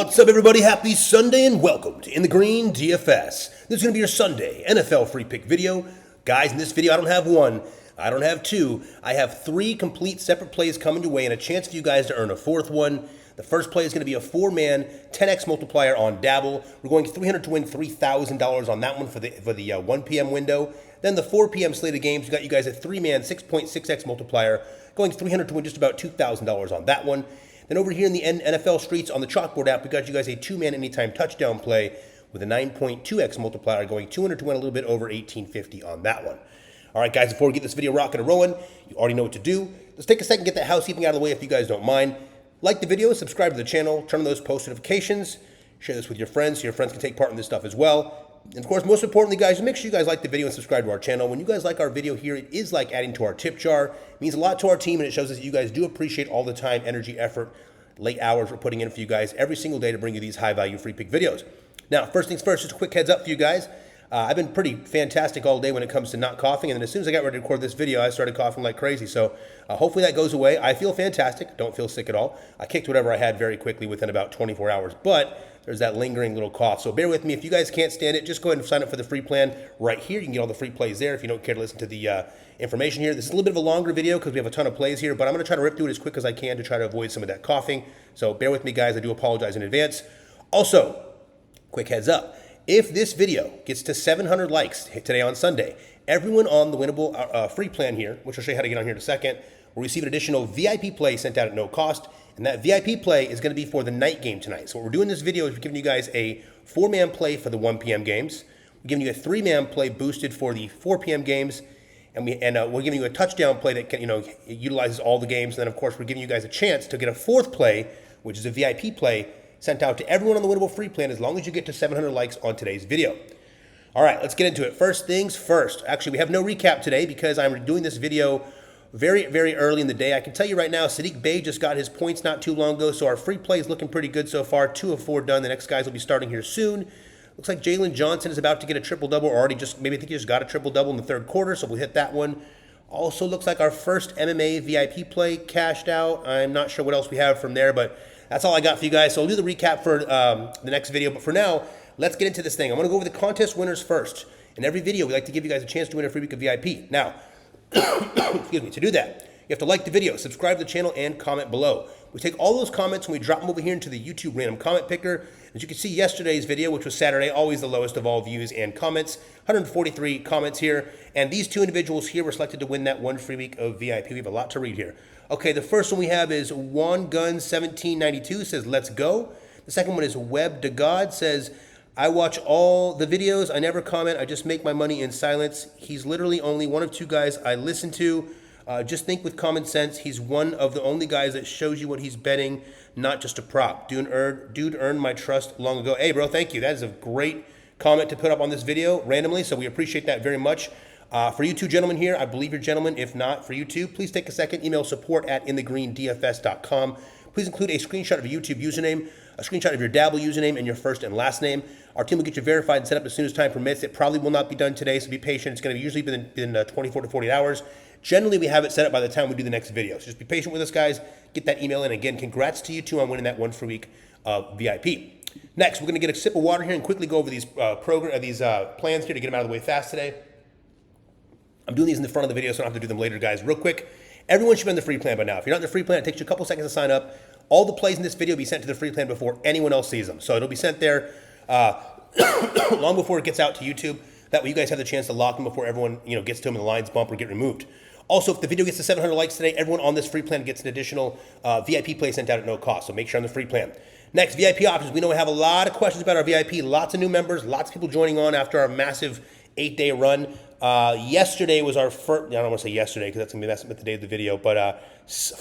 What's up, everybody? Happy Sunday and welcome to In the Green DFS. This is going to be your Sunday NFL free pick video. Guys, in this video, I don't have one, I don't have two, I have three complete separate plays coming your way and a chance for you guys to earn a fourth one. The first play is going to be a 4-man 10x multiplier on Dabble. We're going 300 to win $3,000 on that one for the 1 p.m. window. Then the 4 p.m. slate of games, we got you guys a 3-man 6.6x multiplier, going 300 to win just about $2,000 on that one. Then over here in the NFL Streets on the Chalkboard app, we got you guys a 2-man anytime touchdown play with a 9.2x multiplier, going 200 to win a little bit over $1,850 on that one. All right, guys, before we get this video rocking and rolling, you already know what to do. Let's take a second, get that housekeeping out of the way if you guys don't mind. Like the video, subscribe to the channel, turn on those post notifications, share this with your friends so your friends can take part in this stuff as well. And of course, most importantly, guys, make sure you guys like the video and subscribe to our channel. When you guys like our video here, it is like adding to our tip jar. It means a lot to our team, and it shows us that you guys do appreciate all the time, energy, effort, late hours we're putting in for you guys every single day to bring you these high-value free pick videos. Now, first things first, just a quick heads up for you guys. I've been pretty fantastic all day when it comes to not coughing, and then as soon as I got ready to record this video, I started coughing like crazy. So hopefully that goes away. I feel fantastic. Don't feel sick at all. I kicked whatever I had very quickly within about 24 hours, but there's that lingering little cough. So bear with me. If you guys can't stand it, just go ahead and sign up for the free plan right here. You can get all the free plays there if you don't care to listen to the information here. This is a little bit of a longer video because we have a ton of plays here, but I'm going to try to rip through it as quick as I can to try to avoid some of that coughing. So bear with me, guys. I do apologize in advance. Also, quick heads up. If this video gets to 700 likes today on Sunday, everyone on the winnable free plan here, which I'll show you how to get on here in a second, will receive an additional VIP play sent out at no cost. And that VIP play is going to be for the night game tonight. So what we're doing in this video is we're giving you guys a 4-man play for the 1 p.m. games. We're giving you a 3-man play boosted for the 4 p.m. games. And we're giving you a touchdown play that can, utilizes all the games. And then, of course, we're giving you guys a chance to get a 4th play, which is a VIP play, sent out to everyone on the winnable free plan as long as you get to 700 likes on today's video. All right, let's get into it. First things first. Actually, we have no recap today because I'm doing this video very, very early in the day. I can tell you right now, Sadiq Bey just got his points not too long ago, so our free play is looking pretty good so far. 2 of 4 done. The next guys will be starting here soon. Looks like Jalen Johnson is about to get a triple-double, or already maybe I think he just got a triple-double in the 3rd quarter, so we'll hit that one. Also looks like our first MMA VIP play cashed out. I'm not sure what else we have from there, but that's all I got for you guys. So I'll do the recap for the next video. But for now, let's get into this thing. I'm going to go over the contest winners first. In every video, we like to give you guys a chance to win a free week of VIP. Now, excuse me, to do that, you have to like the video, subscribe to the channel, and comment below. We take all those comments and we drop them over here into the YouTube random comment picker. As you can see, yesterday's video, which was Saturday, always the lowest of all views and comments, 143 comments here. And these 2 individuals here were selected to win that 1 free week of VIP. We have a lot to read here. Okay, the first one we have is Juan Gun 1792 says, let's go. The second one is Web to God says, I watch all the videos. I never comment. I just make my money in silence. He's literally only one of 2 guys I listen to. Just think with common sense. He's one of the only guys that shows you what he's betting, not just a prop. Dude earned my trust long ago. Hey, bro, thank you. That is a great comment to put up on this video randomly, so we appreciate that very much. For you 2 gentlemen here, I believe you're gentlemen. If not, for you 2, please take a second. Email support@inthegreendfs.com. Please include a screenshot of your YouTube username, a screenshot of your Dabble username, and your first and last name. Our team will get you verified and set up as soon as time permits. It probably will not be done today, so be patient. It's going to usually be in 24 to 48 hours. Generally, we have it set up by the time we do the next video. So just be patient with us, guys. Get that email in. Again, congrats to you 2 on winning that 1 free week of VIP. Next, we're going to get a sip of water here and quickly go over these plans here to get them out of the way fast today. I'm doing these in the front of the video, so I don't have to do them later, guys. Real quick, everyone should be in the free plan by now. If you're not in the free plan, it takes you a couple seconds to sign up. All the plays in this video will be sent to the free plan before anyone else sees them. So it'll be sent there long before it gets out to YouTube. That way you guys have the chance to lock them before everyone gets to them and the lines bump or get removed. Also, if the video gets to 700 likes today, everyone on this free plan gets an additional VIP play sent out at no cost. So make sure on the free plan. Next, VIP options. We know we have a lot of questions about our VIP. Lots of new members, lots of people joining on after our massive 8-day run. Yesterday was our first, I don't want to say yesterday because that's going to be the day of the video, but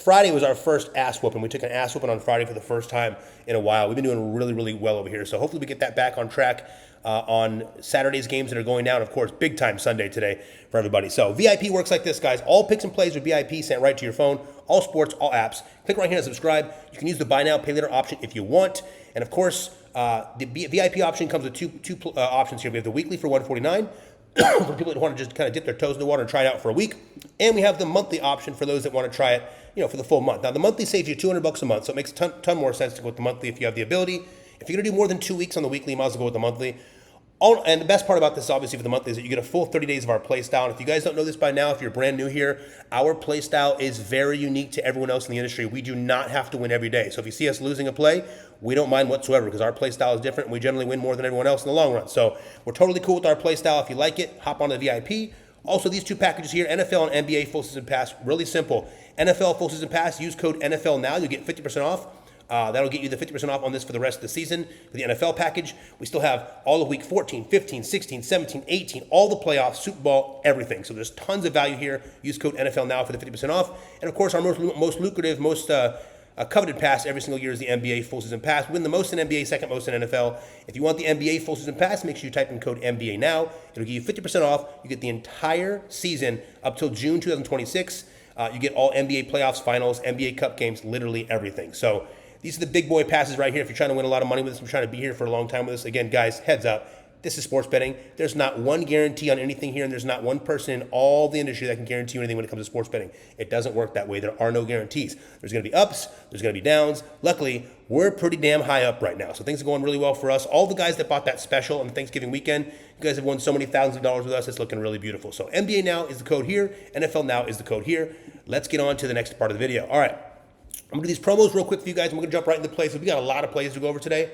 Friday was our first ass whooping. We took an ass whooping on Friday for the first time in a while. We've been doing really, really well over here. So hopefully we get that back on track on Saturday's games that are going down. Of course, big time Sunday today for everybody. So VIP works like this, guys. All picks and plays are VIP sent right to your phone. All sports, all apps. Click right here and subscribe. You can use the buy now, pay later option if you want. And of course, the VIP option comes with two options here. We have the weekly for $149 for people that want to just kind of dip their toes in the water and try it out for a week. And we have the monthly option for those that want to try it, for the full month. Now, the monthly saves you $200 a month, so it makes a ton more sense to go with the monthly if you have the ability. If you're going to do more than 2 weeks on the weekly, you might as well go with the monthly. And the best part about this, obviously, for the monthly is that you get a full 30 days of our play style. And if you guys don't know this by now, if you're brand new here, our play style is very unique to everyone else in the industry. We do not have to win every day. So if you see us losing a play, we don't mind whatsoever because our play style is different and we generally win more than everyone else in the long run. So we're totally cool with our play style. If you like it, hop on to the VIP. Also, these two packages here, NFL and NBA full season pass, really simple. NFL full season pass, use code NFL now, you get 50% off. That'll get you the 50% off on this for the rest of the season. For the NFL package, we still have all of week 14, 15, 16, 17, 18, all the playoffs, Super Bowl, everything. So there's tons of value here. Use code NFL now for the 50% off. And of course, our most lucrative, most coveted pass every single year is the NBA full season pass. We win the most in NBA, second most in NFL. If you want the NBA full season pass, make sure you type in code NBA now. It'll give you 50% off. You get the entire season up till June 2026. You get all NBA playoffs, finals, NBA Cup games, literally everything. So these are the big boy passes right here. If you're trying to win a lot of money with us, I'm trying to be here for a long time with us. Again, guys, heads up. This is sports betting. There's not one guarantee on anything here, and there's not one person in all the industry that can guarantee you anything when it comes to sports betting. It doesn't work that way. There are no guarantees. There's going to be ups. There's going to be downs. Luckily, we're pretty damn high up right now, so things are going really well for us. All the guys that bought that special on Thanksgiving weekend, you guys have won so many thousands of dollars with us. It's looking really beautiful. So NBA now is the code here. NFL now is the code here. Let's get on to the next part of the video. All right. I'm going to do these promos real quick for you guys. I'm going to jump right into plays. So we got a lot of plays to go over today.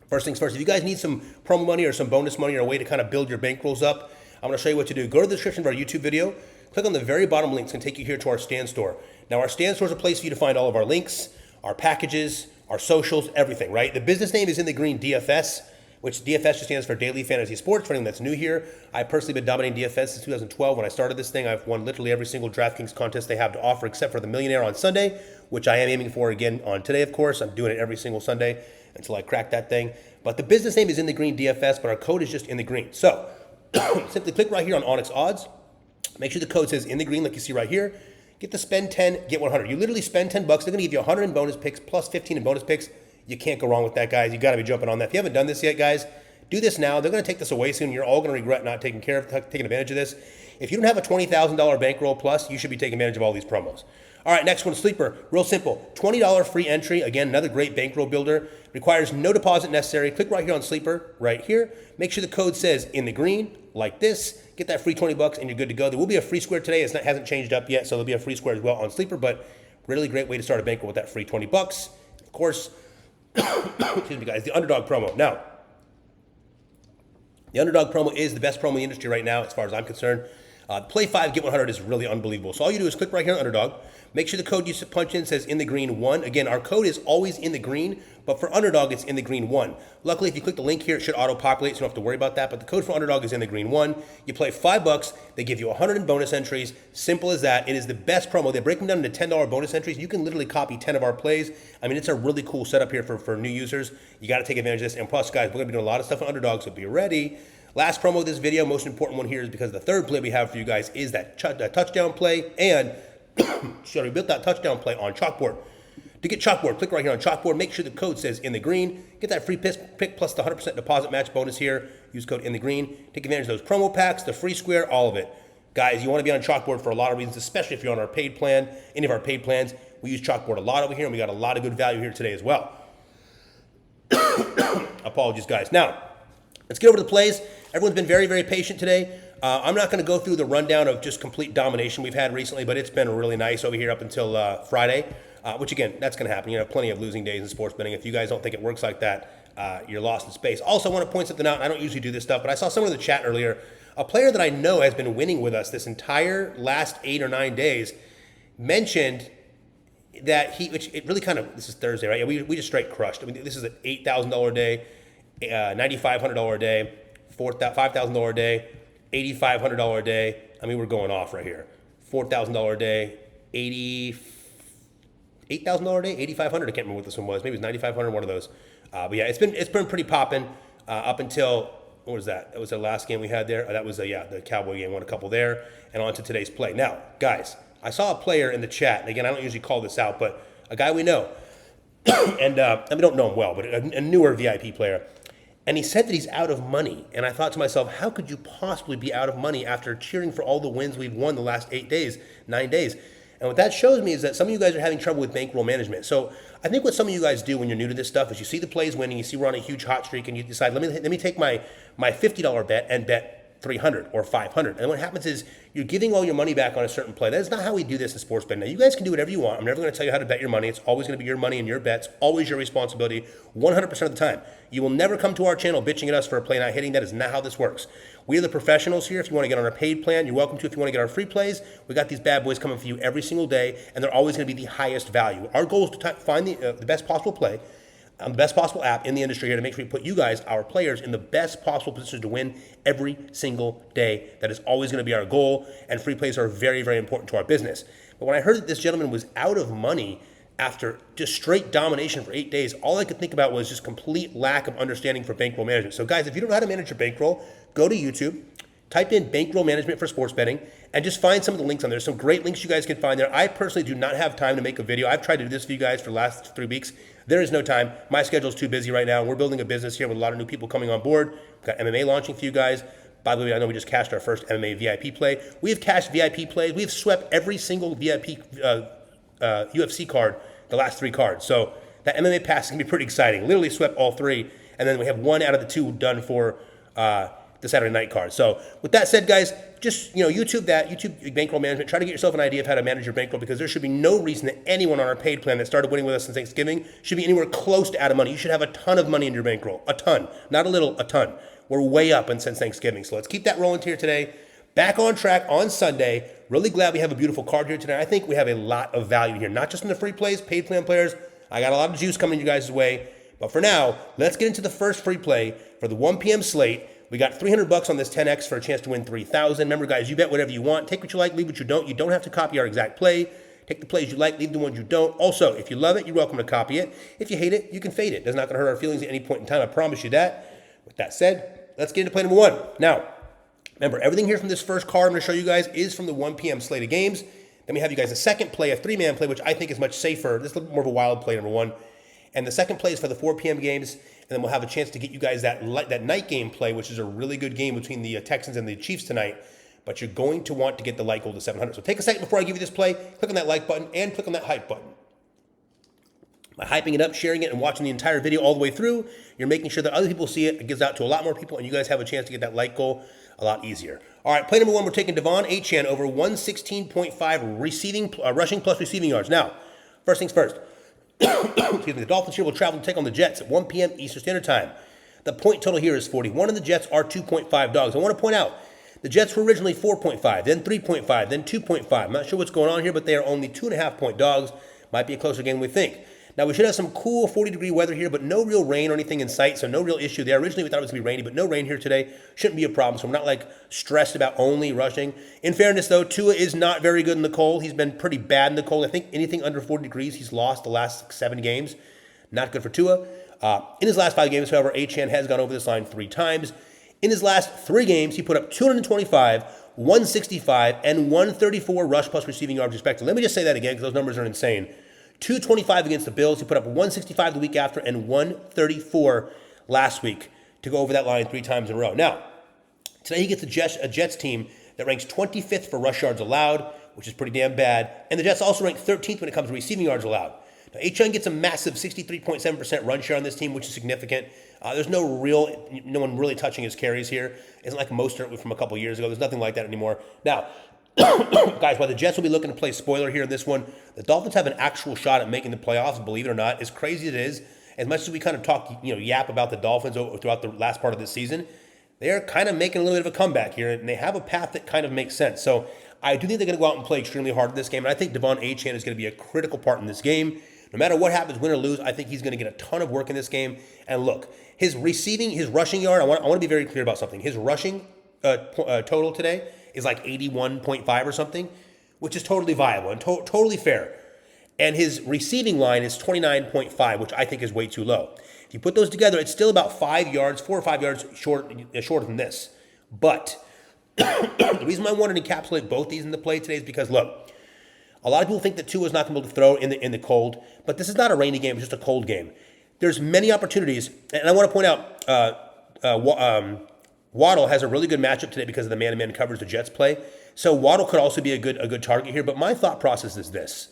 First things first, if you guys need some promo money or some bonus money or a way to kind of build your bankrolls up, I'm going to show you what to do. Go to the description of our YouTube video. Click on the very bottom link. It's going to take you here to our stand store. Now, our stand store is a place for you to find all of our links, our packages, our socials, everything, right? The business name is in the green, DFS, which DFS just stands for Daily Fantasy Sports. For anyone that's new here, I've personally been dominating DFS since 2012. When I started this thing, I've won literally every single DraftKings contest they have to offer except for the Millionaire on Sunday, which I am aiming for again on today, of course. I'm doing it every single Sunday until I crack that thing. But the business name is in the green, DFS, but our code is just in the green. So simply click right here on Onyx Odds. Make sure the code says in the green like you see right here. Get the spend 10, get 100. You literally spend 10 bucks. They're going to give you 100 in bonus picks plus 15 in bonus picks. You can't go wrong with that, guys. You got to be jumping on that. If you haven't done this yet, guys, do this now. They're going to take this away soon. You're all going to regret not taking advantage of this. If you don't have a $20,000 bankroll plus, you should be taking advantage of all these promos. All right, next one, Sleeper. Real simple. $20 free entry. Again, another great bankroll builder. Requires no deposit necessary. Click right here on Sleeper, right here. Make sure the code says in the green, like this. Get that free 20 bucks and you're good to go. There will be a free square today. It hasn't changed up yet, so there'll be a free square as well on Sleeper, but really great way to start a bankroll with that free 20 bucks. Of course, excuse me, guys, the underdog promo. Now, the underdog promo is the best promo in the industry right now, as far as I'm concerned. Play 5, get 100 is really unbelievable. So all you do is click right here on Underdog. Make sure the code you punch in says in the green 1. Again, our code is always in the green, but for Underdog, it's in the green 1. Luckily, if you click the link here, it should auto-populate, so you don't have to worry about that. But the code for Underdog is in the green 1. You play 5 bucks. They give you 100 in bonus entries. Simple as that. It is the best promo. They break them down into $10 bonus entries. You can literally copy 10 of our plays. I mean, it's a really cool setup here for new users. You got to take advantage of this. And plus, guys, we're going to be doing a lot of stuff on Underdog, so be ready. Last promo of this video, most important one here is because the third play we have for you guys is that touchdown play, and we built that touchdown play on Chalkboard. To get Chalkboard, click right here on Chalkboard. Make sure the code says in the green. Get that free pick plus the 100% deposit match bonus here. Use code in the green. Take advantage of those promo packs, the free square, all of it. Guys, you want to be on Chalkboard for a lot of reasons, especially if you're on our paid plan, any of our paid plans. We use Chalkboard a lot over here, and we got a lot of good value here today as well. Apologies, guys. Now, let's get over to the plays. Everyone's been very, very patient today. I'm not going to go through the rundown of just complete domination we've had recently, but it's been really nice over here up until Friday, which, again, that's going to happen. You have plenty of losing days in sports betting. If you guys don't think it works like that, you're lost in space. Also, I want to point something out, and I don't usually do this stuff, but I saw someone in the chat earlier, a player that I know has been winning with us this entire last 8 or 9 days, mentioned that which it really kind of, this is Thursday, right? Yeah, we just straight crushed. I mean, this is an $8,000 day, $9,500 a day, $5,000 a day, $8,500 a day. I mean, we're going off right here. $4,000 a day, $8,000 a day, $8,500. I can't remember what this one was. Maybe it was $9,500, one of those. But yeah, it's been pretty popping up until, what was that? That was the last game we had there. That was the Cowboy game. Won a couple there, and on to today's play. Now, guys, I saw a player in the chat, and again, I don't usually call this out, but a guy we know, and I mean, don't know him well, but a newer VIP player. And he said that he's out of money. And I thought to myself, how could you possibly be out of money after cheering for all the wins we've won the last 9 days? And what that shows me is that some of you guys are having trouble with bankroll management. So I think what some of you guys do when you're new to this stuff is you see the plays winning, you see we're on a huge hot streak, and you decide, let me take my $50 bet and bet 300 or 500. And what happens is you're giving all your money back on a certain play. That is not how we do this in sports betting. Now, you guys can do whatever you want. I'm never going to tell you how to bet your money. It's always going to be your money and your bets, always your responsibility, 100% of the time. You will never come to our channel bitching at us for a play not hitting. That is not how this works. We are the professionals here. If you want to get on our paid plan, you're welcome to. If you want to get our free plays, we got these bad boys coming for you every single day, and they're always going to be the highest value. Our goal is to find the best possible play, the best possible app in the industry here to make sure we put you guys, our players, in the best possible positions to win every single day. That is always going to be our goal, and free plays are very, very important to our business. But when I heard that this gentleman was out of money after just straight domination for 8 days, all I could think about was just complete lack of understanding for bankroll management. So guys, if you don't know how to manage your bankroll, go to YouTube, type in bankroll management for sports betting, and just find some of the links on there. There's some great links you guys can find there. I personally do not have time to make a video. I've tried to do this for you guys for the last 3 weeks. There is no time. My schedule is too busy right now. We're building a business here with a lot of new people coming on board. We've got MMA launching for you guys. By the way, I know we just cashed our first MMA VIP play. We have cashed VIP plays. We've swept every single VIP UFC card, the last 3 cards. So that MMA pass is going to be pretty exciting. Literally swept all 3. And then we have 1 out of the 2 done for the Saturday night card. So with that said, guys, just YouTube bankroll management. Try to get yourself an idea of how to manage your bankroll, because there should be no reason that anyone on our paid plan that started winning with us since Thanksgiving should be anywhere close to out of money. You should have a ton of money in your bankroll. A ton. Not a little, a ton. We're way up since Thanksgiving. So let's keep that rolling here today. Back on track on Sunday. Really glad we have a beautiful card here today. I think we have a lot of value here, not just in the free plays, paid plan players. I got a lot of juice coming you guys' way. But for now, let's get into the first free play for the 1 p.m. slate. We got $300 on this 10X for a chance to win $3,000. Remember, guys, you bet whatever you want. Take what you like, leave what you don't. You don't have to copy our exact play. Take the plays you like, leave the ones you don't. Also, if you love it, you're welcome to copy it. If you hate it, you can fade it. It's not going to hurt our feelings at any point in time. I promise you that. With that said, let's get into play number 1. Now, remember, everything here from this first card I'm going to show you guys is from the 1 p.m. slate of games. Then we have you guys a second play, a 3-man play, which I think is much safer. This is a little more of a wild play, number 1. And the second play is for the 4 p.m. games. And then we'll have a chance to get you guys that night game play, which is a really good game between the Texans and the Chiefs tonight. But you're going to want to get the like goal to 700. So take a second before I give you this play. Click on that like button and click on that hype button. By hyping it up, sharing it, and watching the entire video all the way through, you're making sure that other people see it. It gives out to a lot more people, and you guys have a chance to get that like goal a lot easier. All right, play number 1, we're taking Devon Achane over 116.5 rushing plus receiving yards. Now, first things first. Excuse me, the Dolphins here will travel to take on the Jets at 1 p.m. Eastern Standard Time. The point total here is 41, and the Jets are 2.5 dogs. I want to point out, the Jets were originally 4.5, then 3.5, then 2.5. I'm not sure what's going on here, but they are only 2.5-point dogs. Might be a closer game than we think. Now, we should have some cool 40-degree weather here, but no real rain or anything in sight, so no real issue there. Originally, we thought it was going to be rainy, but no rain here today. Shouldn't be a problem, so we're not, stressed about only rushing. In fairness, though, Tua is not very good in the cold. He's been pretty bad in the cold. I think anything under 40 degrees, he's lost the last 7 games. Not good for Tua. In his last 5 games, however, Achane has gone over this line 3 times. In his last 3 games, he put up 225, 165, and 134 rush plus receiving yards respectively. Let me just say that again, because those numbers are insane. 225 against the Bills. He put up 165 the week after and 134 last week to go over that line 3 times in a row. Now, today he gets a Jets team that ranks 25th for rush yards allowed, which is pretty damn bad. And the Jets also rank 13th when it comes to receiving yards allowed. Now, Achane gets a massive 63.7% run share on this team, which is significant. There's no one really touching his carries here. It's like Mostert from a couple years ago. There's nothing like that anymore. Now, guys, while the Jets will be looking to play spoiler here in this one, the Dolphins have an actual shot at making the playoffs, believe it or not. As crazy as it is, as much as we kind of talk, yap about the Dolphins throughout the last part of this season, they are kind of making a little bit of a comeback here, and they have a path that kind of makes sense. So I do think they're going to go out and play extremely hard in this game, and I think Devon Achane is going to be a critical part in this game. No matter what happens, win or lose, I think he's going to get a ton of work in this game. And look, his rushing yard, I want to be very clear about something. His rushing total today is like 81.5 or something, which is totally viable and totally fair. And his receiving line is 29.5, which I think is way too low. If you put those together, it's still about 4 or 5 yards shorter than this. But the reason I wanted to encapsulate both these in the play today is because, look, a lot of people think that Tua is not going to be able to throw in the cold, but this is not a rainy game, it's just a cold game. There's many opportunities, and I want to point out Waddle has a really good matchup today because of the man-to-man coverage the Jets play. So Waddle could also be a good target here. But my thought process is this.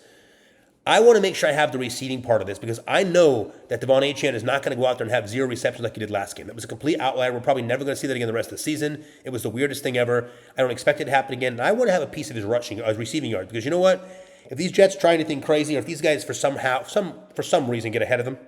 I want to make sure I have the receiving part of this because I know that Devon Achane is not going to go out there and have 0 receptions like he did last game. That was a complete outlier. We're probably never going to see that again the rest of the season. It was the weirdest thing ever. I don't expect it to happen again. And I want to have a piece of his receiving yards because you know what? If these Jets try anything crazy or if these guys for some reason get ahead of them,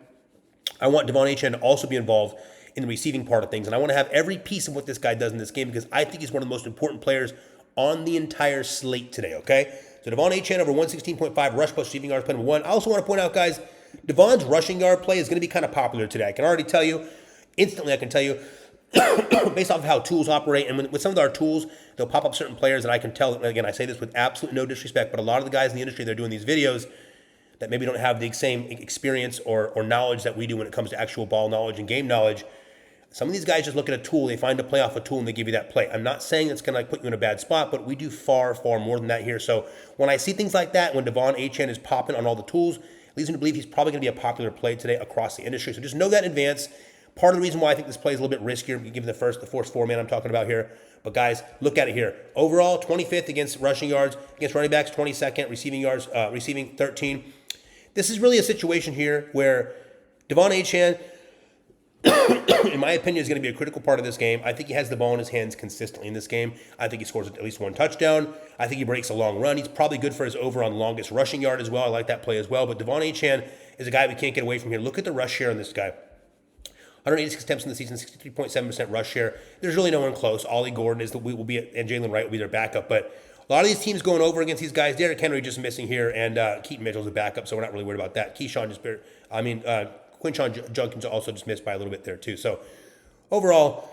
I want Devon Achane to also be involved in the receiving part of things. And I want to have every piece of what this guy does in this game because I think he's one of the most important players on the entire slate today, okay? So Devon Achane over 116.5 rush plus receiving yards, play number 1. I also want to point out, guys, Devon's rushing yard play is going to be kind of popular today. I can already tell you, instantly I can tell you, based off of how tools operate, and with some of our tools, they'll pop up certain players that I can tell, and again, I say this with absolutely no disrespect, but a lot of the guys in the industry, they're doing these videos that maybe don't have the same experience or knowledge that we do when it comes to actual ball knowledge and game knowledge. Some of these guys just look at a tool, they find a play off a tool, and they give you that play. I'm not saying it's going to put you in a bad spot, but we do far, far more than that here. So when I see things like that, when Devon Achane is popping on all the tools, it leads me to believe he's probably going to be a popular play today across the industry. So just know that in advance. Part of the reason why I think this play is a little bit riskier, given the force 4-man I'm talking about here. But guys, look at it here. Overall, 25th against rushing yards, against running backs, 22nd, receiving yards, receiving 13. This is really a situation here where Devon Achane, in my opinion, is going to be a critical part of this game. I think he has the ball in his hands consistently in this game. I think he scores at least 1 touchdown. I think he breaks a long run. He's probably good for his over on longest rushing yard as well. I like that play as well. But Devon Achane is a guy we can't get away from here. Look at the rush share on this guy. 186 attempts in the season, 63.7% rush share. There's really no one close. Ollie Gordon will be, and Jalen Wright will be their backup. But a lot of these teams going over against these guys. Derrick Henry just missing here, and Keaton Mitchell's a backup, so we're not really worried about that. Quinshon Judkins also just missed by a little bit there too. So overall,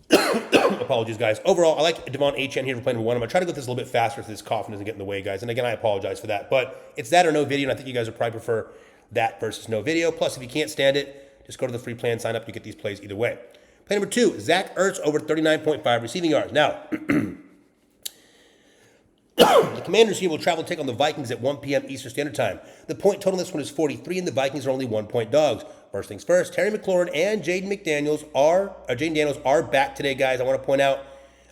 apologies guys. Overall, I like Devon Achane here for playing number 1. I'm going to try to go this a little bit faster so this cough doesn't get in the way, guys. And again, I apologize for that. But it's that or no video, and I think you guys would probably prefer that versus no video. Plus, if you can't stand it, just go to the free plan, sign up, you get these plays either way. Play number 2, Zach Ertz over 39.5 receiving yards. Now, the Commanders here will travel to take on the Vikings at 1 p.m. Eastern Standard Time. The point total in this one is 43, and the Vikings are only 1-point dogs. First things first, Terry McLaurin and Jaden Daniels are back today, guys. I want to point out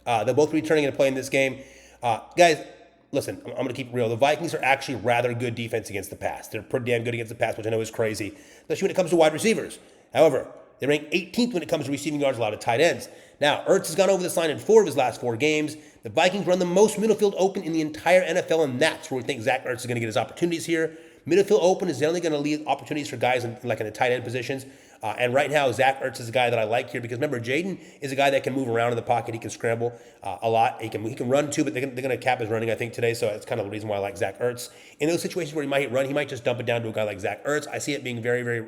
they'll both be returning to play in this game. Guys, listen, I'm going to keep it real. The Vikings are actually rather good defense against the pass. They're pretty damn good against the pass, which I know is crazy, especially when it comes to wide receivers. However, they rank 18th when it comes to receiving yards allowed to tight ends. Now, Ertz has gone over this line in 4 of his last 4 games. The Vikings run the most middle field open in the entire NFL, and that's where we think Zach Ertz is going to get his opportunities here. Middle field open is generally going to lead opportunities for guys in the tight end positions. And right now, Zach Ertz is a guy that I like here because remember, Jaden is a guy that can move around in the pocket. He can scramble a lot. He can run too, but they're going to cap his running, I think, today. So that's kind of the reason why I like Zach Ertz. In those situations where he might run, he might just dump it down to a guy like Zach Ertz. I see it being very, very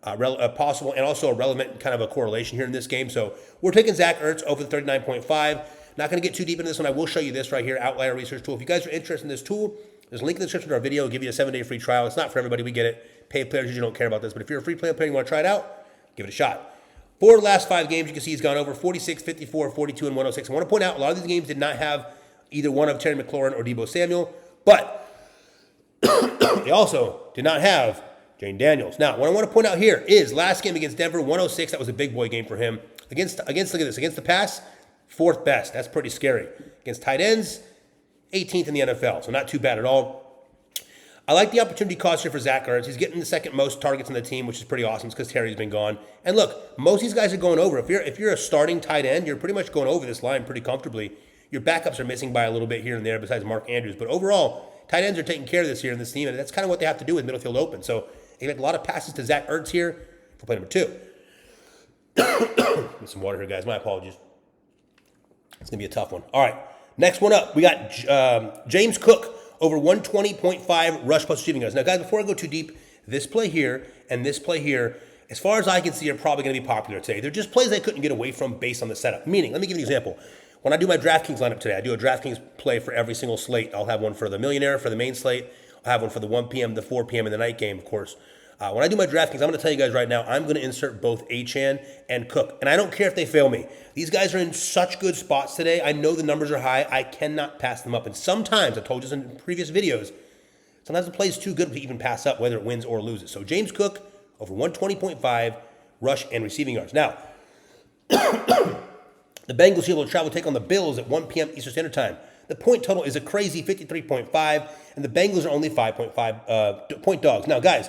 possible and also a relevant kind of a correlation here in this game. So we're taking Zach Ertz over the 39.5. Not going to get too deep into this one. I will show you this right here, Outlier Research Tool. If you guys are interested in this tool, there's a link in the description to our video. It'll give you a 7-day free trial. It's not for everybody. We get it. Paid players usually don't care about this. But if you're a free player and you want to try it out, give it a shot. 4 of the last 5 games, you can see he's gone over 46, 54, 42, and 106. I want to point out a lot of these games did not have either one of Terry McLaurin or Deebo Samuel, but they also did not have Jane Daniels. Now, what I want to point out here is last game against Denver, 106. That was a big boy game for him. Against look at this, against the pass, 4th best. That's pretty scary. Against tight ends, 18th in the NFL, so not too bad at all. I like the opportunity cost here for Zach Ertz. He's getting the second most targets on the team, which is pretty awesome because Terry's been gone. And look, most of these guys are going over. If you're a starting tight end, you're pretty much going over this line pretty comfortably. Your backups are missing by a little bit here and there besides Mark Andrews. But overall, tight ends are taking care of this here in this team, and that's kind of what they have to do with middle field open. So they make a lot of passes to Zach Ertz here for play number 2. Get some water here, guys. My apologies. It's going to be a tough one. All right, next one up. We got James Cook over 120.5 rush plus receiving yards. Now, guys, before I go too deep, this play here and this play here, as far as I can see, are probably going to be popular today. They're just plays I couldn't get away from based on the setup. Meaning, let me give you an example. When I do my DraftKings lineup today, I do a DraftKings play for every single slate. I'll have one for the Millionaire, for the main slate. I'll have one for the 1 p.m., the 4 p.m., and the night game, of course. When I do my DraftKings, I'm going to tell you guys right now, I'm going to insert both Achane and Cook. And I don't care if they fail me. These guys are in such good spots today. I know the numbers are high. I cannot pass them up. And sometimes, I told you this in previous videos, sometimes the play is too good to even pass up, whether it wins or loses. So James Cook over 120.5 rush and receiving yards. Now, the Bengals here will travel to take on the Bills at 1 p.m. Eastern Standard Time. The point total is a crazy 53.5, and the Bengals are only 5.5 point dogs. Now, guys,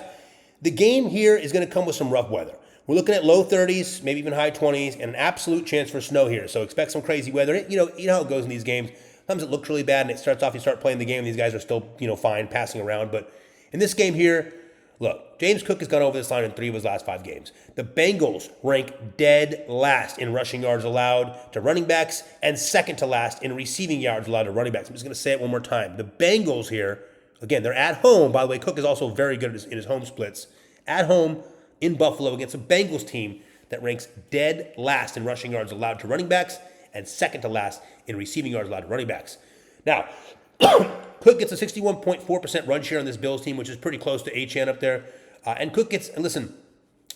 the game here is going to come with some rough weather. We're looking at low 30s, maybe even high 20s, and an absolute chance for snow here. So expect some crazy weather. You know how it goes in these games. Sometimes it looks really bad, and it starts off, you start playing the game, and these guys are still, fine, passing around. But in this game here, look, James Cook has gone over this line in 3 of his last 5 games. The Bengals rank dead last in rushing yards allowed to running backs and second to last in receiving yards allowed to running backs. I'm just going to say it one more time. The Bengals here, again, they're at home. By the way, Cook is also very good in his home splits. At home in Buffalo against a Bengals team that ranks dead last in rushing yards allowed to running backs and second to last in receiving yards allowed to running backs. Now, Cook gets a 61.4% run share on this Bills team, which is pretty close to Achane up there. And Cook gets, and listen,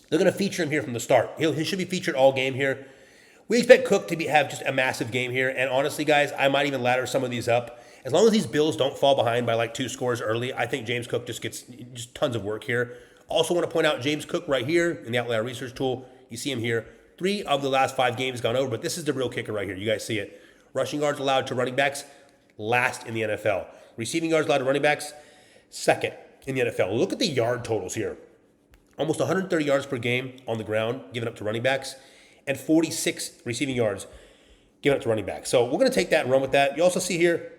they're going to feature him here from the start. He should be featured all game here. We expect Cook to have just a massive game here. And honestly, guys, I might even ladder some of these up. As long as these Bills don't fall behind by like 2 scores early, I think James Cook just gets tons of work here. Also want to point out James Cook right here in the Outlier Research Tool. You see him here. 3 of the last 5 games gone over, but this is the real kicker right here. You guys see it. Rushing yards allowed to running backs, last in the NFL. Receiving yards allowed to running backs, second in the NFL. Look at the yard totals here. Almost 130 yards per game on the ground given up to running backs, and 46 receiving yards given up to running backs. So we're going to take that and run with that. You also see here,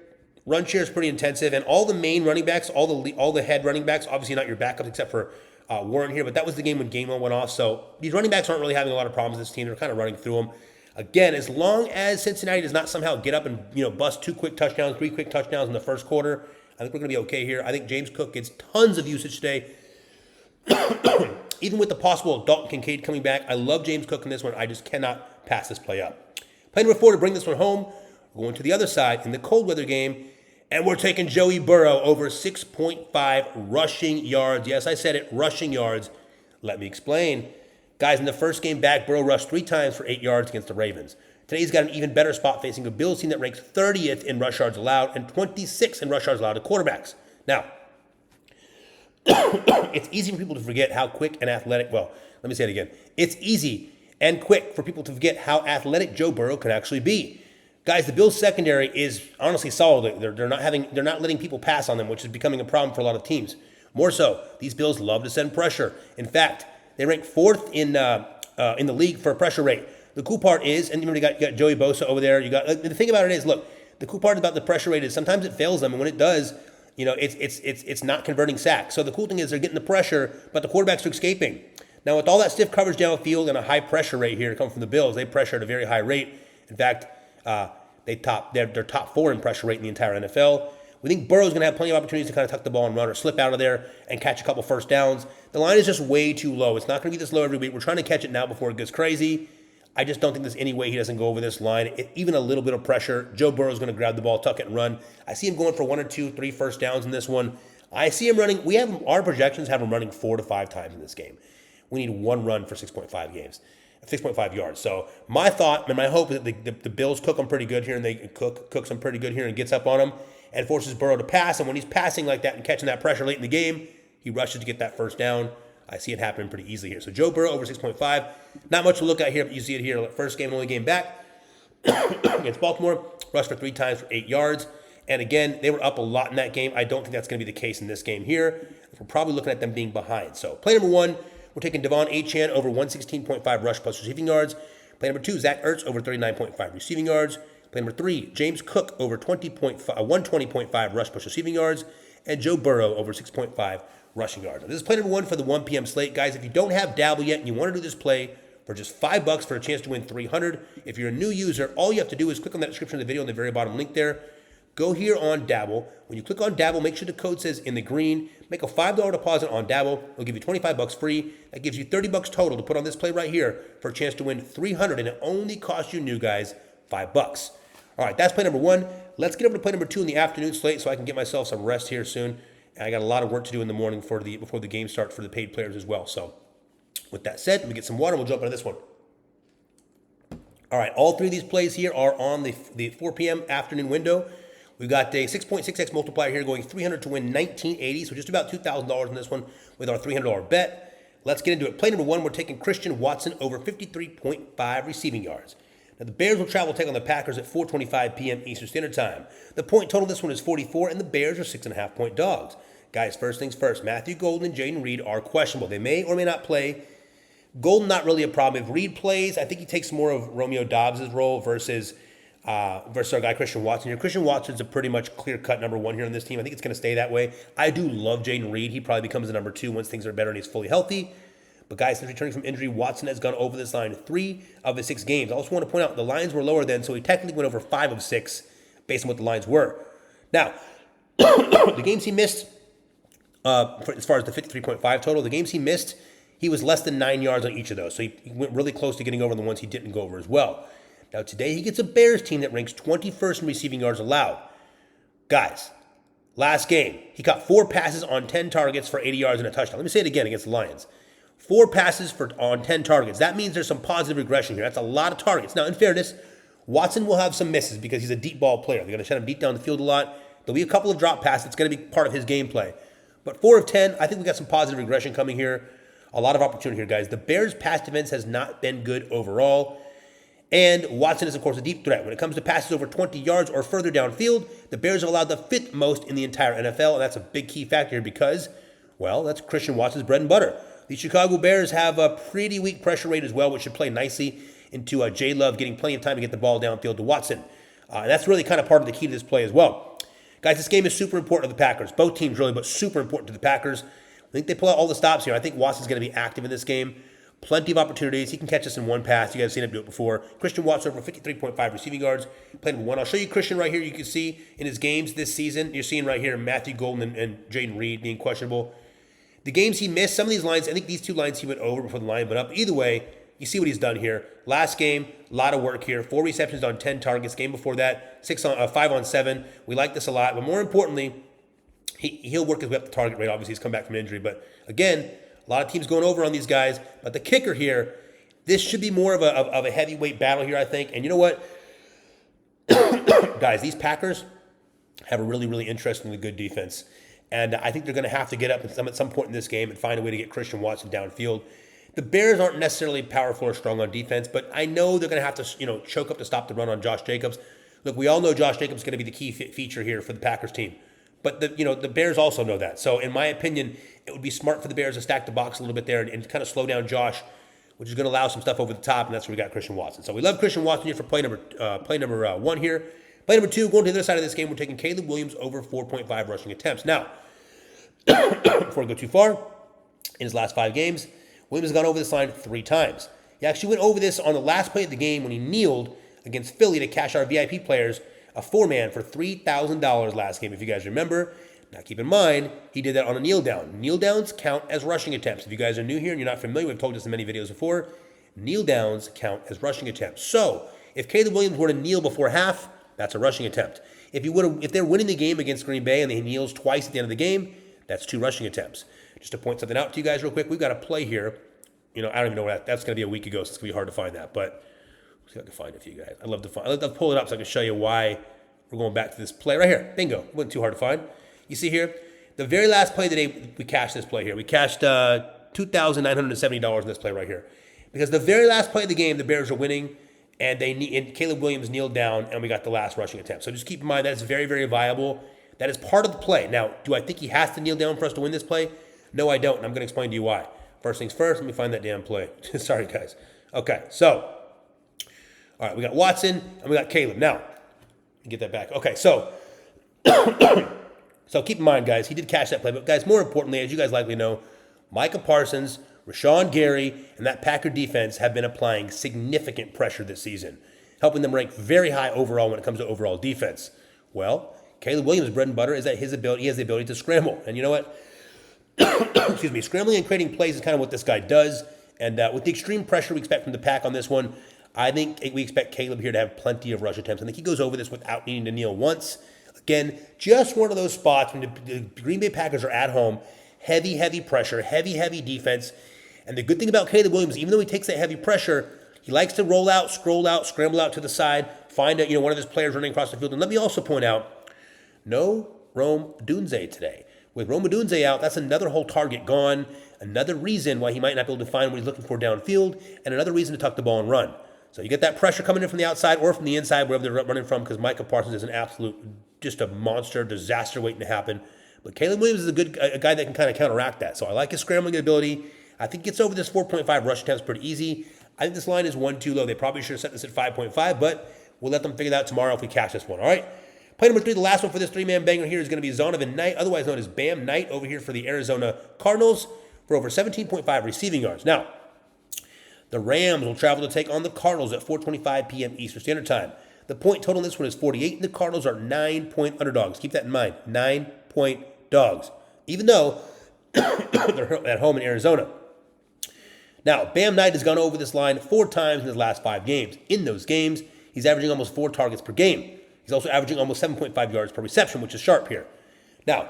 run share is pretty intensive, and all the main running backs, all the head running backs, obviously not your backups except for Warren here, but that was the game when Gainwell went off. So these running backs aren't really having a lot of problems with this team. They're kind of running through them. Again, as long as Cincinnati does not somehow get up and bust 2 quick touchdowns, 3 quick touchdowns in the first quarter, I think we're going to be okay here. I think James Cook gets tons of usage today. Even with the possible Dalton Kincaid coming back, I love James Cook in this one. I just cannot pass this play up. Play number 4 to bring this one home. We're going to the other side in the cold weather game, and we're taking Joey Burrow over 6.5 rushing yards. Yes, I said it, rushing yards. Let me explain. Guys, in the first game back, Burrow rushed 3 times for 8 yards against the Ravens. Today he's got an even better spot facing a Bills team that ranks 30th in rush yards allowed and 26th in rush yards allowed to quarterbacks. Now, it's easy for people to forget how quick and athletic, well, let me say it again. It's easy and quick for people to forget how athletic Joe Burrow can actually be. Guys, the Bills secondary is honestly solid. They're not letting people pass on them, which is becoming a problem for a lot of teams. More so, these Bills love to send pressure. In fact, they rank 4th in the league for pressure rate. The cool part is, and you got Joey Bosa over there. The thing about it is, look, the cool part about the pressure rate is sometimes it fails them, and when it does, it's not converting sacks. So the cool thing is they're getting the pressure, but the quarterbacks are escaping. Now with all that stiff coverage downfield and a high pressure rate here to come from the Bills, they pressure at a very high rate. In fact, they're top 4 in pressure rate in the entire NFL. We think Burrow's going to have plenty of opportunities to kind of tuck the ball and run or slip out of there and catch a couple first downs. The line is just way too low. It's not going to be this low every week. We're trying to catch it now before it gets crazy. I just don't think there's any way he doesn't go over this line. Even a little bit of pressure, Joe Burrow's going to grab the ball, tuck it, and run. I see him going for 1 or 2, 3 first downs in this one. I see him running. Our projections have him running 4 to 5 times in this game. We need 1 run for 6.5 yards. So my thought and my hope is that the Bills cook them pretty good here, and they cooks them pretty good here and gets up on them and forces Burrow to pass. And when he's passing like that and catching that pressure late in the game, he rushes to get that first down. I see it happening pretty easily here. So Joe Burrow over 6.5. Not much to look at here, but you see it here. First game, only game back against Baltimore. Rushed for 3 times for 8 yards. And again, they were up a lot in that game. I don't think that's going to be the case in this game here. We're probably looking at them being behind. So play number 1, we're taking Devon Achane over 116.5 rush plus receiving yards. Play number 2, Zach Ertz over 39.5 receiving yards. Play number 3, James Cook over 120.5 rush plus receiving yards. And Joe Burrow over 6.5 rushing yards. Now, this is play number 1 for the 1 p.m. slate. Guys, if you don't have Dabble yet and you want to do this play for just $5 for a chance to win $300, if you're a new user, all you have to do is click on that description of the video on the very bottom link there. Go here on Dabble. When you click on Dabble, make sure the code says in the green. Make a $5 deposit on Dabble. It'll give you $25 free. That gives you $30 total to put on this play right here for a chance to win $300, and it only costs you new guys $5. All right, that's play number 1. Let's get over to play number 2 in the afternoon slate so I can get myself some rest here soon. I got a lot of work to do in the morning before the game starts for the paid players as well. So with that said, let me get some water. We'll jump into this one. All right, all 3 of these plays here are on the 4 p.m. afternoon window. We've got a 6.6x multiplier here going 300 to win 1980, so just about $2,000 in this one with our $300 bet. Let's get into it. Play number 1, we're taking Christian Watson over 53.5 receiving yards. Now, the Bears will travel take on the Packers at 4:25 p.m. Eastern Standard Time. The point total this one is 44, and the Bears are 6.5-point dogs. Guys, first things first, Matthew Golden and Jaden Reed are questionable. They may or may not play. Golden, not really a problem. If Reed plays, I think he takes more of Romeo Dobbs' role versus our guy Christian Watson here. Christian Watson's a pretty much clear-cut number one here on this team. I think it's going to stay that way. I do love Jaden Reed. He probably becomes the number 2 once things are better and he's fully healthy. But guys, since returning from injury, Watson has gone over this line 3 of the 6 games. I also want to point out the lines were lower then, so he technically went over 5 of 6 based on what the lines were. Now, the games he missed, as far as the 53.5 total, the games he missed, he was less than 9 yards on each of those. So he went really close to getting over the ones he didn't go over as well. Now, today he gets a Bears team that ranks 21st in receiving yards allowed. Guys, last game, he caught 4 passes on 10 targets for 80 yards and a touchdown. Let me say it again against the Lions. 4 passes on 10 targets. That means there's some positive regression here. That's a lot of targets. Now, in fairness, Watson will have some misses because he's a deep ball player. They're going to shut him deep down the field a lot. There'll be a couple of drop passes. It's going to be part of his gameplay. But 4 of 10, I think we got some positive regression coming here. A lot of opportunity here, guys. The Bears' pass defense has not been good overall. And Watson is, of course, a deep threat. When it comes to passes over 20 yards or further downfield, the Bears have allowed the 5th most in the entire NFL. And that's a big key factor here because, well, that's Christian Watson's bread and butter. The Chicago Bears have a pretty weak pressure rate as well, which should play nicely into J. Love getting plenty of time to get the ball downfield to Watson. And that's really kind of part of the key to this play as well. Guys, this game is super important to the Packers. Both teams really, but super important to the Packers. I think they pull out all the stops here. I think Watson's going to be active in this game. Plenty of opportunities. He can catch us in one pass. You guys have seen him do it before. Christian Watson over 53.5 receiving yards. Played with 1. I'll show you Christian right here. You can see in his games this season. You're seeing right here Matthew Golden and Jaden Reed being questionable. The games he missed, some of these lines, I think these 2 lines he went over before the line went up. Either way, you see what he's done here. Last game, a lot of work here. 4 receptions on 10 targets. Game before that, 5 on 7. We like this a lot. But more importantly, he'll work his way up the target rate. Obviously, he's come back from injury. But again, a lot of teams going over on these guys. But the kicker here, this should be more of a heavyweight battle here, I think. And you know what? Guys, these Packers have a really, really interestingly good defense. And I think they're going to have to get up at some point in this game and find a way to get Christian Watson downfield. The Bears aren't necessarily powerful or strong on defense, but I know they're going to have to, choke up to stop the run on Josh Jacobs. Look, we all know Josh Jacobs is going to be the key feature here for the Packers team. But the Bears also know that. So in my opinion, it would be smart for the Bears to stack the box a little bit there and kind of slow down Josh, which is going to allow some stuff over the top, and that's where we got Christian Watson. So we love Christian Watson here for play number 1 here. Play number 2, going to the other side of this game, we're taking Caleb Williams over 4.5 rushing attempts. Now, before we go too far, in his last 5 games, Williams has gone over this line 3 times. He actually went over this on the last play of the game when he kneeled against Philly to cash our VIP players a 4-man for $3,000 last game, if you guys remember. Now, keep in mind, he did that on a kneel down. Kneel downs count as rushing attempts. If you guys are new here and you're not familiar, we've told this in many videos before, kneel downs count as rushing attempts. So, if Caleb Williams were to kneel before half, that's a rushing attempt. If they're winning the game against Green Bay and he kneels twice at the end of the game, that's 2 rushing attempts. Just to point something out to you guys real quick, we've got a play here. I don't even know where that's going to be a week ago, so it's going to be hard to find that. But let's see if I can find it for you guys. I'd love to pull it up so I can show you why we're going back to this play right here. Bingo. It wasn't too hard to find. You see here, the very last play of the day, we cashed this play here. We cashed $2,970 in this play right here. Because the very last play of the game, the Bears are winning, and Caleb Williams kneeled down, and we got the last rushing attempt. So just keep in mind that is very, very viable. That is part of the play. Now, do I think he has to kneel down for us to win this play? No, I don't, and I'm going to explain to you why. First things first, let me find that damn play. Sorry, guys. Okay, so, all right, we got Watson, and we got Caleb. Now, get that back. Okay, so keep in mind, guys, he did catch that play. But, guys, more importantly, as you guys likely know, Micah Parsons, Rashawn Gary, and that Packer defense have been applying significant pressure this season, helping them rank very high overall when it comes to overall defense. Well, Caleb Williams' bread and butter is that he has the ability to scramble. And you know what? Excuse me. Scrambling and creating plays is kind of what this guy does. And with the extreme pressure we expect from the Pack on this one, I think we expect Caleb here to have plenty of rush attempts. I think he goes over this without needing to kneel once. Again, just one of those spots when the Green Bay Packers are at home. Heavy pressure, heavy defense. And the good thing about Caleb Williams, even though he takes that heavy pressure, he likes to roll out, scroll out, scramble out to the side, find one of his players running across the field. And let me also point out, no Rome Odunze today. With Rome Odunze out, that's another whole target gone, another reason why he might not be able to find what he's looking for downfield, and another reason to tuck the ball and run. So you get that pressure coming in from the outside or from the inside, wherever they're running from, because Micah Parsons is an absolute, just a monster, disaster waiting to happen. But Caleb Williams is a guy that can kind of counteract that. So I like his scrambling ability. I think he gets over this 4.5 rush attempts pretty easy. I think this line is 1 too low. They probably should have set this at 5.5, but we'll let them figure that out tomorrow if we catch this one. All right. Play number 3, the last one for this 3-man banger here is going to be Zonovan Knight, otherwise known as Bam Knight, over here for the Arizona Cardinals for over 17.5 receiving yards. Now, the Rams will travel to take on the Cardinals at 4:25 p.m. Eastern Standard Time. The point total in this one is 48, and the Cardinals are 9-point underdogs. Keep that in mind, 9-point dogs, even though they're at home in Arizona. Now, Bam Knight has gone over this line 4 times in his last 5 games. In those games, he's averaging almost 4 targets per game. He's also averaging almost 7.5 yards per reception, which is sharp here. Now,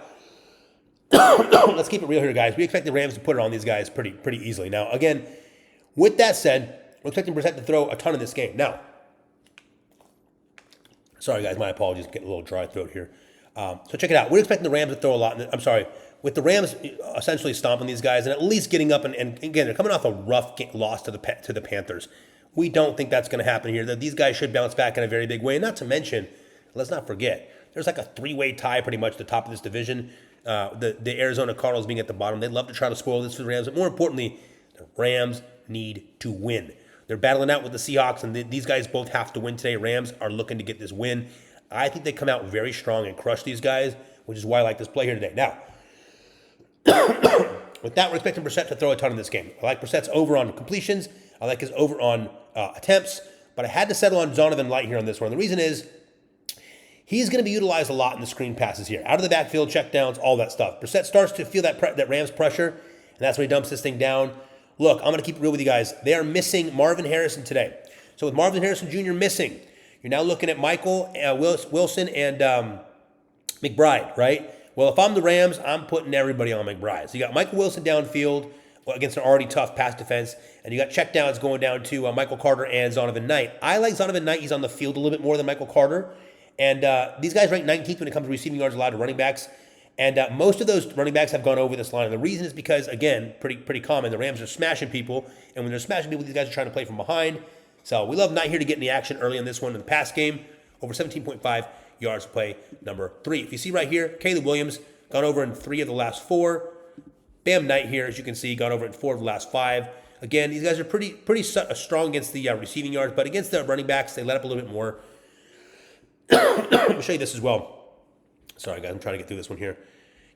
let's keep it real here, guys. We expect the Rams to put it on these guys pretty easily. Now, again, with that said, we're expecting Brissett to throw a ton in this game. Now, sorry, guys, my apologies. I'm getting a little dry throat here. So check it out. We're expecting the Rams to throw a lot. I'm sorry. With the Rams essentially stomping these guys and at least getting up, and again, they're coming off a rough loss to the Panthers. We don't think that's going to happen here. These guys should bounce back in a very big way. And not to mention, let's not forget, there's like a 3-way tie pretty much at the top of this division. The Arizona Cardinals being at the bottom. They'd love to try to spoil this for the Rams. But more importantly, the Rams need to win. They're battling out with the Seahawks, and these guys both have to win today. Rams are looking to get this win. I think they come out very strong and crush these guys, which is why I like this play here today. Now, with that, we're expecting Brissett to throw a ton in this game. I like Brissett's over on completions. I like his over on attempts. But I had to settle on Zonovan Knight here on this one. The reason is he's going to be utilized a lot in the screen passes here. Out of the backfield, checkdowns, all that stuff. Brissett starts to feel that Rams pressure, and that's when he dumps this thing down. Look, I'm going to keep it real with you guys. They are missing Marvin Harrison today. So with Marvin Harrison Jr. missing, you're now looking at Michael Wilson and McBride, right? Well, if I'm the Rams, I'm putting everybody on McBride. So you got Michael Wilson downfield against an already tough pass defense, and you got checkdowns going down to Michael Carter and Zonovan Knight. I like Zonovan Knight. He's on the field a little bit more than Michael Carter. And these guys rank 19th when it comes to receiving yards allowed to running backs. And most of those running backs have gone over this line. And the reason is because, again, pretty common. The Rams are smashing people. And when they're smashing people, these guys are trying to play from behind. So we love Knight here to get in the action early in this one in the pass game. Over 17.5 yards to play number 3. If you see right here, Caleb Williams gone over in 3 of the last 4. Bam Knight here, as you can see, gone over in 4 of the last 5. Again, these guys are pretty strong against the receiving yards. But against the running backs, they let up a little bit more. I'll show you this as well. Sorry, guys, I'm trying to get through this one here.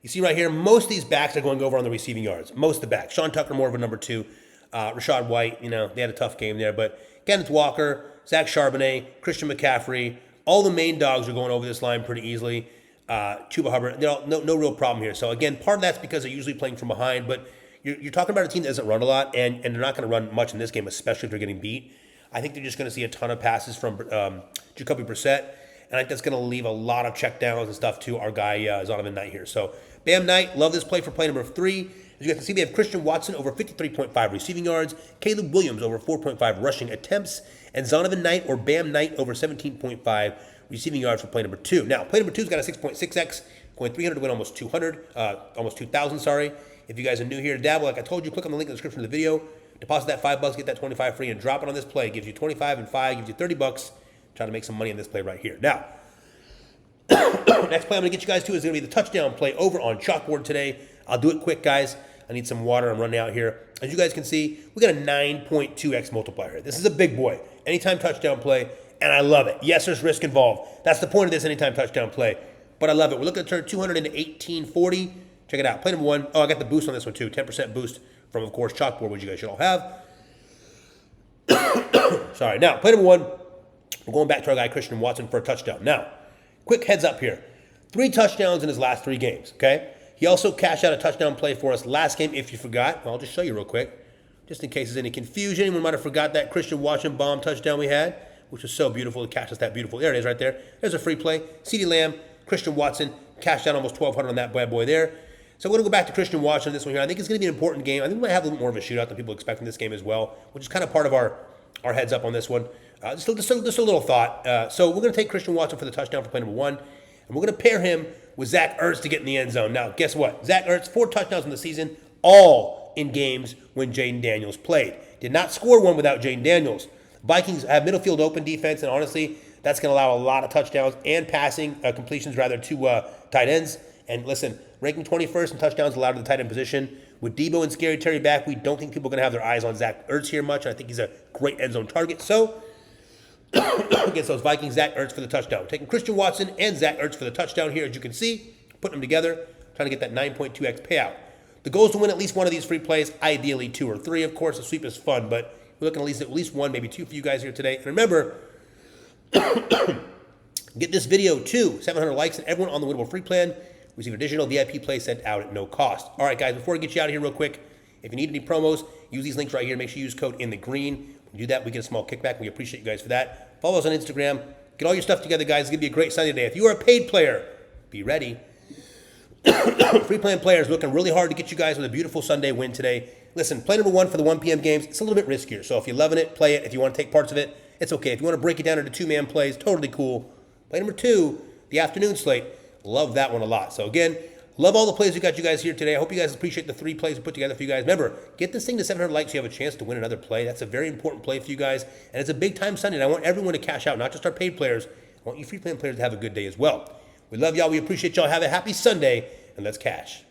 You see right here, most of these backs are going over on the receiving yards. Most of the backs. Sean Tucker, more of a number 2. Rashad White, they had a tough game there. But Kenneth Walker, Zach Charbonnet, Christian McCaffrey, all the main dogs are going over this line pretty easily. Chuba Hubbard, no real problem here. So, again, part of that's because they're usually playing from behind. But you're talking about a team that doesn't run a lot, and they're not going to run much in this game, especially if they're getting beat. I think they're just going to see a ton of passes from Jacoby Brissett. And I think that's going to leave a lot of checkdowns and stuff to our guy, Zonovan Knight here. So, Bam Knight, love this play for play number 3. As you guys can see, we have Christian Watson over 53.5 receiving yards, Caleb Williams over 4.5 rushing attempts, and Zonovan Knight or Bam Knight over 17.5 receiving yards for play number 2. Now, play number 2's got a 6.6x, going 300 to win almost 2,000, sorry. If you guys are new here to dabble, like I told you, click on the link in the description of the video, deposit that $5, get that 25 free, and drop it on this play. It gives you 25 and 5, gives you $30. Try to make some money on this play right here. Now, next play I'm going to get you guys to is going to be the touchdown play over on Chalkboard today. I'll do it quick, guys. I need some water. I'm running out here. As you guys can see, we got a 9.2x multiplier here. This is a big boy. Anytime touchdown play, and I love it. Yes, there's risk involved. That's the point of this anytime touchdown play, but I love it. We're looking to turn 200 into 1840. Check it out. Play number 1. Oh, I got the boost on this one too. 10% boost from, of course, Chalkboard, which you guys should all have. Sorry. Now, play number 1. We're going back to our guy, Christian Watson, for a touchdown. Now, quick heads up here. 3 touchdowns in his last 3 games, okay? He also cashed out a touchdown play for us last game, if you forgot. I'll just show you real quick, just in case there's any confusion. Anyone might have forgot that Christian Watson bomb touchdown we had, which was so beautiful. It cashed us that beautiful. There it is right there. There's a free play. CeeDee Lamb, Christian Watson, cashed out almost 1,200 on that bad boy there. So we're going to go back to Christian Watson on this one here. I think it's going to be an important game. I think we might have a little more of a shootout than people expect in this game as well, which is kind of part of our heads up on this one. Just a little thought. So we're going to take Christian Watson for the touchdown for play number 1, and we're going to pair him with Zach Ertz to get in the end zone. Now, guess what? Zach Ertz, 4 touchdowns in the season, all in games when Jaden Daniels played. Did not score one without Jaden Daniels. Vikings have middle field open defense, and honestly, that's going to allow a lot of touchdowns and passing completions rather to tight ends. And listen, ranking 21st in touchdowns allowed to the tight end position. With Debo and Scary Terry back, we don't think people are going to have their eyes on Zach Ertz here much. I think he's a great end zone target. So, against those Vikings, Zach Ertz for the touchdown. Taking Christian Watson and Zach Ertz for the touchdown here, as you can see. Putting them together, trying to get that 9.2x payout. The goal is to win at least one of these free plays, ideally 2 or 3. Of course, a sweep is fun, but we're looking at least 1, maybe 2 for you guys here today. And remember, get this video to 700 likes, and everyone on the Winnable Free Plan receive additional VIP plays sent out at no cost. All right, guys, before I get you out of here real quick, if you need any promos, use these links right here. Make sure you use code INTHEGREEN. When you do that, we get a small kickback. We appreciate you guys for that. Follow us on Instagram. Get all your stuff together, guys. It's going to be a great Sunday today. If you are a paid player, be ready. Free plan players looking really hard to get you guys with a beautiful Sunday win today. Listen, play number 1 for the 1 p.m. games. It's a little bit riskier. So if you're loving it, play it. If you want to take parts of it, it's okay. If you want to break it down into 2-man plays, totally cool. Play number 2, the afternoon slate. Love that one a lot. So again, love all the plays we got you guys here today. I hope you guys appreciate the 3 plays we put together for you guys. Remember, get this thing to 700 likes so you have a chance to win another play. That's a very important play for you guys. And it's a big time Sunday. And I want everyone to cash out, not just our paid players. I want you free plan players to have a good day as well. We love y'all. We appreciate y'all. Have a happy Sunday. And let's cash.